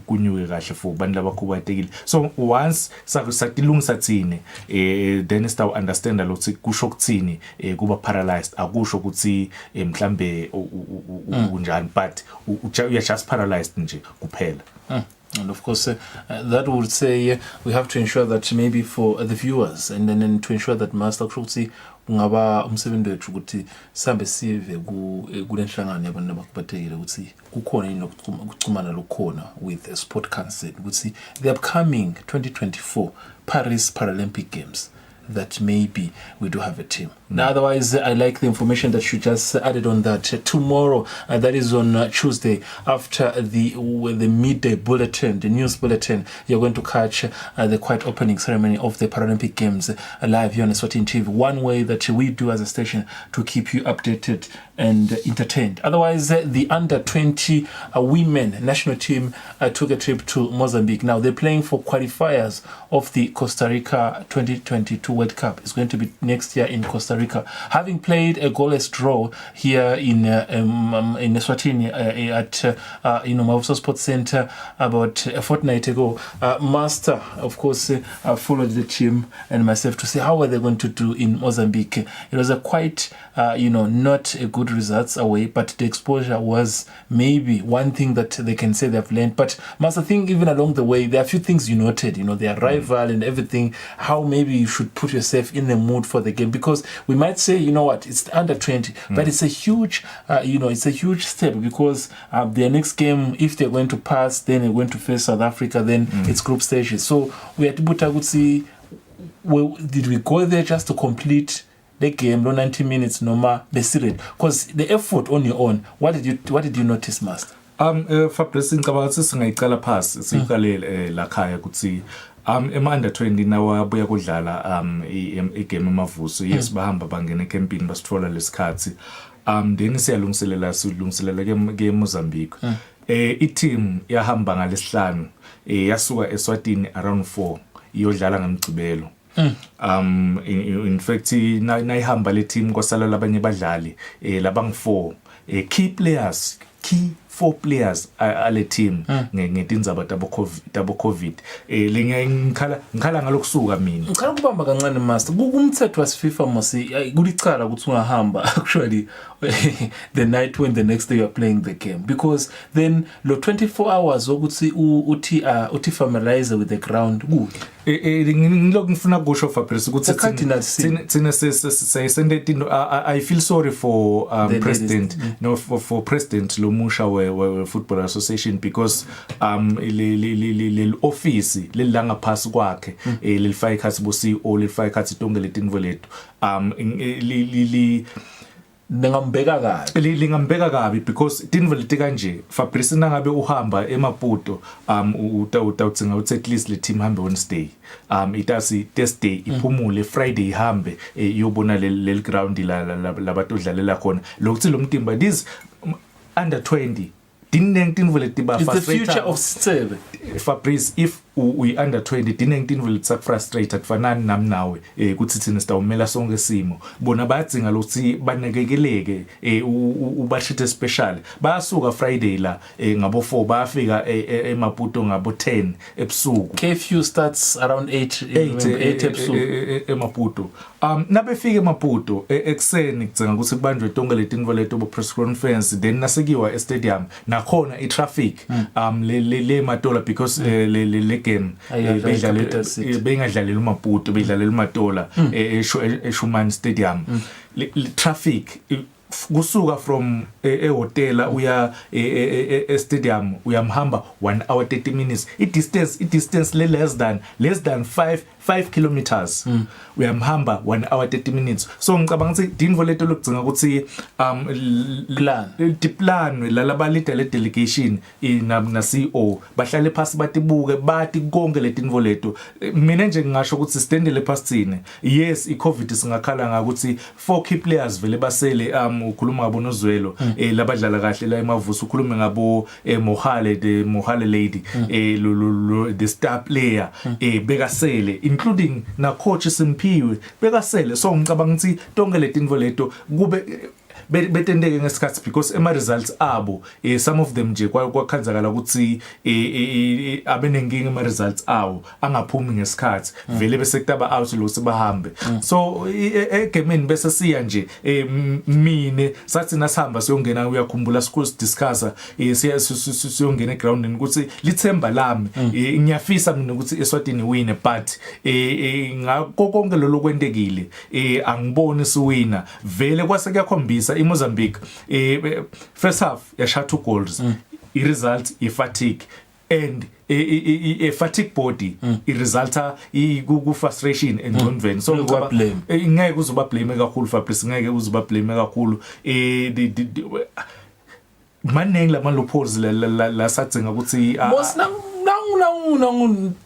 kunyuke kahle for abantu labakhubatekile. So once satilungisa thine then siyaw understand ukuthi kusho ukuthini kuba paralyzed. Akusho ukuthi mhlambe unjani, but you're just paralyzed nje kuphela. And of course, that would say we have to ensure that maybe for the viewers, and then to ensure that Master Kruksi ngaba umsebenzi wethu ukuthi sambe sive kule nhlangano yabantu abakubatekile ukuthi kukhona yini ukuxhumana lokhona with a sport council ukuthi the upcoming 2024 Paris Paralympic Games, that maybe we do have a team. Now, otherwise, I like the information that you just added on that. Tomorrow, that is on Tuesday, after the midday bulletin, the news bulletin, you're going to catch the quiet opening ceremony of the Paralympic Games live here on Eswatini TV. One way that we do as a station to keep you updated and entertained. Otherwise, the under-20 women national team took a trip to Mozambique. Now, they're playing for qualifiers of the Costa Rica 2022 World Cup. It's going to be next year in Costa Rica. Having played a goalless draw here in Eswatini at Mavuso Sports Center about a fortnight ago, Master, of course, followed the team and myself to see how were they going to do in Mozambique. It was a quite, not a good results away, but the exposure was maybe one thing that they can say they've learned. But Master, I think even along the way, there are a few things you noted, their rival and everything, how maybe you should put yourself in the mood for the game, because we might say, it's under 20, but it's a huge, it's a huge step, because their next game, if they're going to pass, then they're going to face South Africa, then it's group stages. So we had to put out, see, did we go there just to complete the game, no 90 minutes, no more, because the effort on your own, what did you notice, Master? Fabrice, ngicabanga ukuthi singayicala phasi siyiqalele la khaya ukuthi ema under 20 nawa buya kudlala igame emavuso. Yes, bahamba bangena ecampini basithola lesikhathi then silungiselela ke Mozambique. I-team yahamba ngalesihlanu yasuka eSwatini around 4 iyodlala ngamgcibelo. In fact nayihamba le team kwasala labanye badlali labangu 4 key 4 players ale team ngetindzaba tabo covid ngikhala ngalokusuka mina ngikhala kubamba kancane master kumthetho was FIFA masi kulicala ukuthi ungahamba actually the night when the next day you are playing the game because then lo 24 hours ukuthi uthi familiarize with the ground good ngilokhu ngifuna kusho Fabrice ukuthi thina sesende I feel sorry for president no for president lomusha we football association because le office lelanga phasi kwakhe lelifaka ikhathi bo CEO lelifaka ikhathi tonke letinvo lethu lingambeka kabi because tinvo leti kanje Fabrice nangabe uhamba emaputo utawutsinga ukuthi at least le team hambe Wednesday itasi Thursday iphumule Friday ihambe yobona le ground labantu dlalela khona lokuthi lo mtimba this under 20 tinvo leti ba frustrated the future of Sebe Fabrice if we under 20 tinvo leti sak frustrated kufanani nami nawe ukuthi thina sitawumela sonke simo bona bayadzinga lokuthi banekekeleke ubashite special bayasuka Friday la ngabo 4 bayafika emaputo ngabo 10 ebusuku curfew starts around 8 ebusuku emaputo nabefika emaputo ekseni kudzinga ukuthi kubanjwe tonke letinvo leto bo press conference then nasekiwa stadium nakhona itraffic le matola because le game bengadlalela umaputo bedlalela uMatola eShuman Stadium le traffic kusuka from hotel uya stadium uyamhamba 1 hour 30 minutes distance less than 5 kilometers uyamhamba 1 hour 30 minutes so ngicabanga ukuthi dinvo leto lokugcina ukuthi plan lalabaleader le delegation na CEO bahlale phasi batibuke bathi konke letinvo leto mina nje ngingasho ukuthi standele phasi thine yes iCovid singakhala ngakuthi 4 key players vele basele ukhuluma ngabo noZwelo labadlala kahle la emavuso ukhulume ngabo Mohale lady the star player bekasele including na coach Simpiwe bekasele so ngicabanga ukuthi tonke letinvo leto kube betendeke ngesikhathi because ema results abo some of them nje kwakhanzakala ukuthi abenenkinga ema results awo angaphumi ngesikhathi vele bese kutaba out lo sibahambe so egemeni bese siya nje mine sathi nasihamba siyongena uyakhumbula school discussa siyongena egroundini ukuthi lithemba lami ngiyafisa mina ukuthi Eswatini win but ngakho konke lo lokwentekile angiboni siwina vele kwase kuyakhombisa iMozambique first half yashaya 2 goals iresult ifatigue and a fatigue body iresulta ku frustration engqondweni so ngeke uzoba blame kakhulu Fabrice ngeke uzoba blame kakhulu maningi lamalopholes la sadzinga ukuthi boss nangu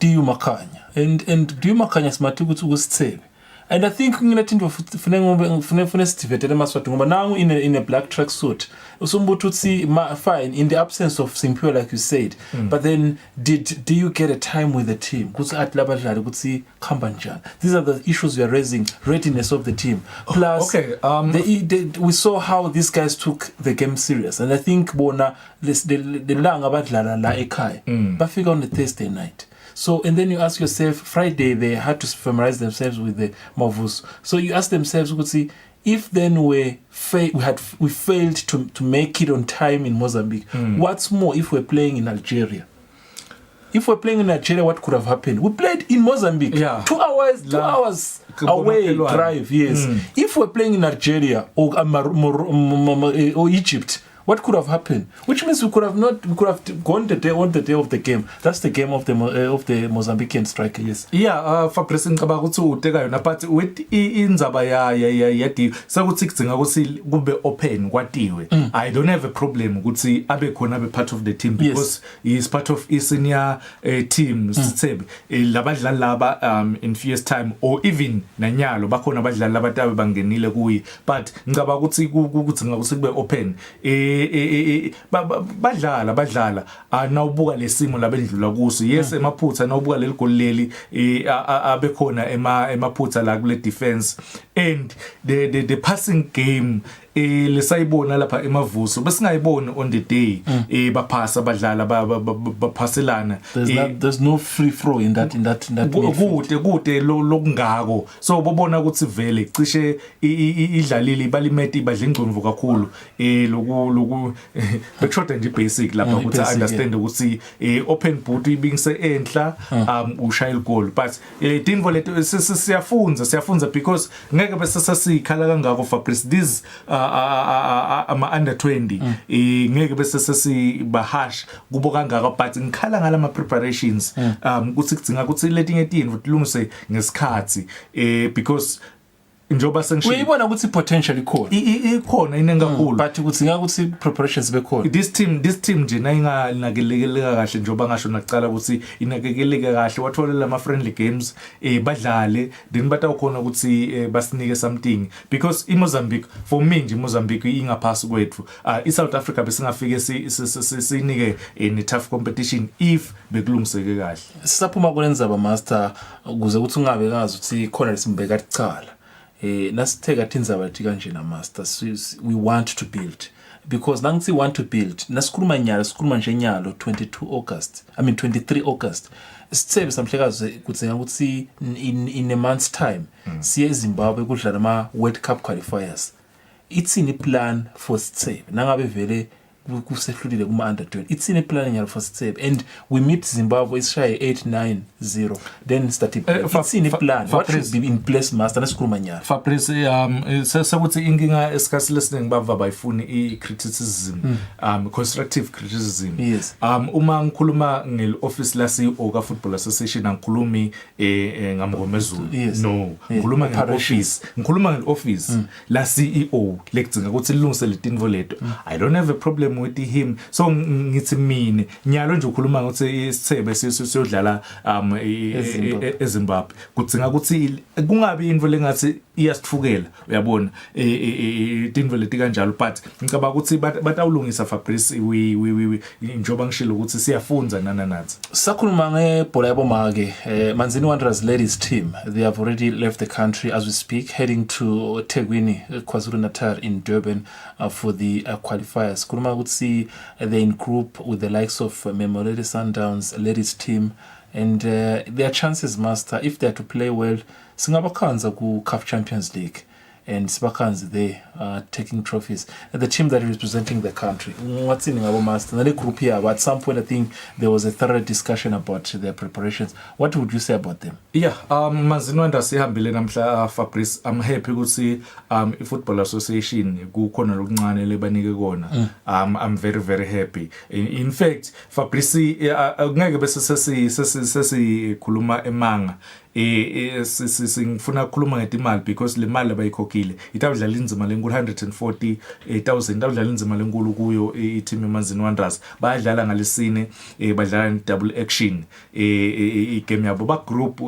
Diyu Makhanya and Diyu Makhanya simathi ukuthi ukusithebe. And I think nginathi into fune Steve emaswati ngoba nangu in a black track suit usumbuthi uthi fine in the absence of Simpiwe like you said but then do you get a time with the team ukuthi athi labadlali ukuthi khamba njani these are the issues we are raising readiness of the team plus we saw how these guys took the game serious and I think bona the langa badlala la ekhaya bafika on the Thursday night. So, and then you ask yourself, Friday, they had to familiarize themselves with the Mavus. So you ask themselves, if then we failed to make it on time in Mozambique, what's more if we're playing in Algeria? If we're playing in Algeria, what could have happened? We played in Mozambique. Yeah. 2 hours away drive, yes. If we're playing in Algeria or Egypt, what could have happened? Which means we could have gone on the day of the game. That's the game of the Mozambican striker, yes. Yeah, Fabrice ngicabanga ukuthi uteka yona but with indzaba ya sakuthi kudzinga ukuthi kube open kwatiwe. I don't have a problem ukuthi abe khona abe part of the team because he is part of senior team sithebe labadlali laba in fierce time or even nanyalo bakhona abadlali labatabe bangenile kuyi but ngicabanga ukuthi kudzinga ukuthi kube open badlala nawubuka lesimo labendlula kuso yes emaphutha nawubuka leli goal leli abekhona emaphutha la kule defense and the passing game lesayibona lapha emavuso besingayiboni on the day baphasa abadlala baphaselana. There's no free throw in that kude lokungako so bobona ukuthi vele cishe idlalile balimete ibadla ingcondvo kakhulu loku bekushoda nje basic lapha ukuthi understand ukuthi open boot ibingise enhla ushaya goal but Dinvo lethu siyafunza because ngeke bese sasikhala kangako Fabrice these ama under 20 ngeke bese sesibahash kubo kangaka but ngikhala ngala preparations ukuthi kudzinga ukuthi letinye tinto tilungise ngesikhathi because njoba sengisho uyibona ukuthi potential ikhona inengakhulu but kudzinga ukuthi preparations bekhona this team nje nayingakeleka kahle njoba ngasho naqala ukuthi inakekeleke kahle wathola lama friendly games badlale then batawukhona ukuthi basinike something because iMozambique for me nje Mozambique ingaphasi kwethu iSouth Africa besingafike sinike ne tough competition if bekulungiseke kahle sisaphuma kwenza master ukuze ukuthi ungabe kazi ukuthi khona lesimbeka licala nasitheka tindzaba ethi kanje na master we want to build because nangithi want to build nasikhuluma nje nyalo 23 August sithebe samhlekazi kutsenga ukuthi in a month's time siye eZimbabwe kudlala ama World Cup qualifiers it's in a plan for sithebe nangabe vele kusehlulile kuma under 20 it's in a plan nyalo for sithebe and we meet Zimbabwe ishaye 8-9-0 then start it's in a plan what should be in place master nasikhuluma nyalo Fabrice sekuthi inkinga esikhathi listening bava bayifuni i-criticism constructive criticism yes uma ngikhuluma ngel-office la CEO ka Football Association angikhulumi ngamngomezulu yes. no ngikhuluma ngel-office la CEO lekudzinga ukuthi lilungise letinvo leto I don't have a problem with him so ngithi mina nyalo nje ukhuluma ukuthi isithebe siyodlala eZimbabwe kudzinga ukuthi kungabi into lengathi iyasithukela uyabona tinvo leti kanjalo but ngicabanga ukuthi batawulungisa Fabrice we njoba ngishilo ukuthi siyafunza nathi sakhuluma ngebhola yabomama ke Manzini Wanderers ladies team they have already left the country as we speak heading to Tegwini KwaZulu-Natal in Durban for the qualifiers kuluma ukuthi they in group with the likes of Mamelodi Sundowns ladies team and their chances master if they are to play well singabakhanza ku CAF Champions League and Sibakhanzi they are taking trophies and the team that is representing the country what's in our master the group here but at some point I think there was a thorough discussion about their preparations what would you say about them Manzini Wanderers ihambile namhla Fabrice I'm happy ukuthi iFootball Association kukhona lokuncane lebanike kona I'm very very happy in fact Fabrice ngeke bese sesikhuluma emanga singifuna ukukhuluma ngetimali because le mali abayikhokhile itawudlala inzima lenkulu 140,000 itawudlala inzima lenkulu kuyo i-team yeManzini Wanderers bayadlala ngalesine badlala double action igame yabo ba group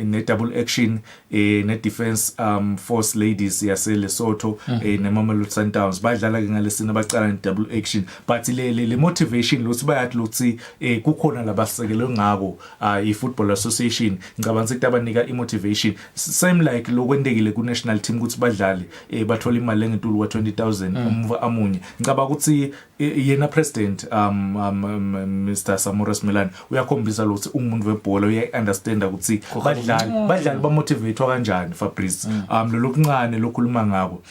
ne double action ne defense force ladies yase Lesotho ne Mamelodi Sundowns badlala ke ngalesine bacala ne double action but le motivation lothi bayathi lothi kukhona labasekele ngako iFootball Association ngicabanga abanika imotivation same like lokwendekile ku national team ukuthi badlali bathola imali engentulu wa 20,000 umva amunye ngicabanga ukuthi yena president Mr Samuras Milan uyakhombisa ukuthi umuntu webhola uya understand ukuthi badlali ba motivate kanjani Fabrice lokuncane lokhuluma ngako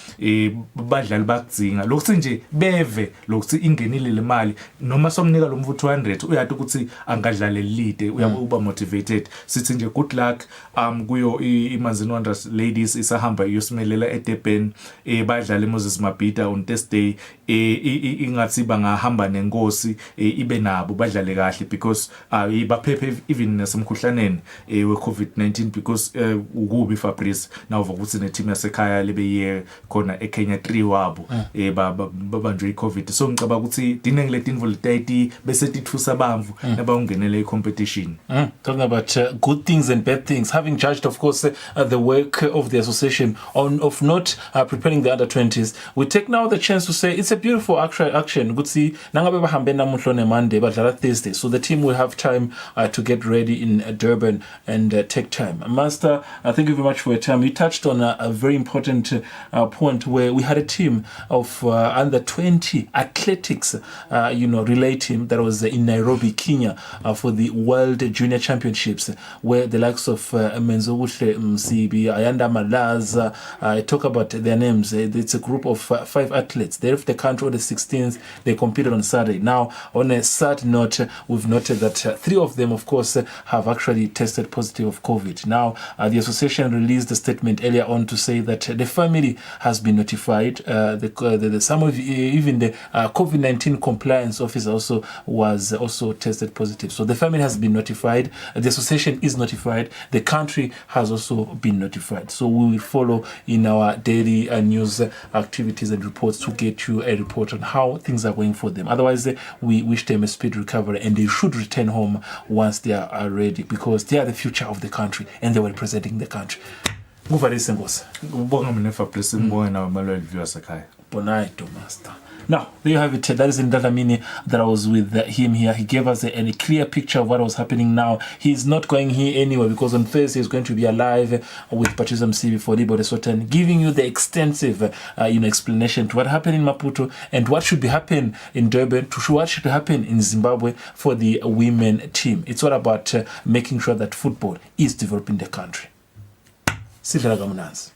badlali bakudzinga lokuthi nje beve lokuthi ingenile le mali noma somnika lo mfuthu 200 uyathi ukuthi angadlala elide uyabuba motivated sithi nje good luck kuyo iManzini Wanderers ladies isahamba iyosimelela eDurban badlala eMoses Mabhida on Thursday ingathi bangahamba nenkosi ibe nabo badlale kahle because baphephe even nasemkhuhlaneni we-COVID-19 because ukubi Fabrice nawuva ukuthi ne team yasekhaya lebeye khona eKenya 3 wabo babanjwe iCovid so ngicabanga ukuthi dinenge le involved bese tithusa bamvu nabaungenele icompetition talking about good things and bad things, having judged, of course, the work of the association of not preparing the under-20s, we take now the chance to say it's a beautiful action. Good see, nangabe bahambe namuhla on Monday, but Thursday, so the team will have time to get ready in Durban and take time. Master, thank you very much for your time. You touched on a very important point where we had a team of under 20 athletics, relay team that was in Nairobi, Kenya, for the World Junior Championships, where the likes of Menzobuhle Msibi, Ayanda Malaz, I talk about their names. It's a group of 5 athletes. They left the country on the 16th. They competed on Saturday. Now, on a sad note, we've noted that 3 of them, of course, have actually tested positive of COVID. Now, the association released a statement earlier on to say that the family has been notified. Some of even the COVID-19 compliance officer also was also tested positive. So the family has been notified. The association is notified. The country has also been notified. So we will follow in our daily news activities and reports to get you a report on how things are going for them. Otherwise, we wish them a speedy recovery, and they should return home once they are ready, because they are the future of the country and they were representing the country. Bonito, master. Now, there you have it. That is in Dalamini that I was with him here. He gave us a clear picture of what was happening now. He's not going here anywhere, because on Thursday he's going to be alive with Patrice Msibi for Libo Lesotho, giving you the extensive explanation to what happened in Maputo and what should be happening in Durban, to what should happen in Zimbabwe for the women team. It's all about making sure that football is developing the country. Sidla Gamunaz.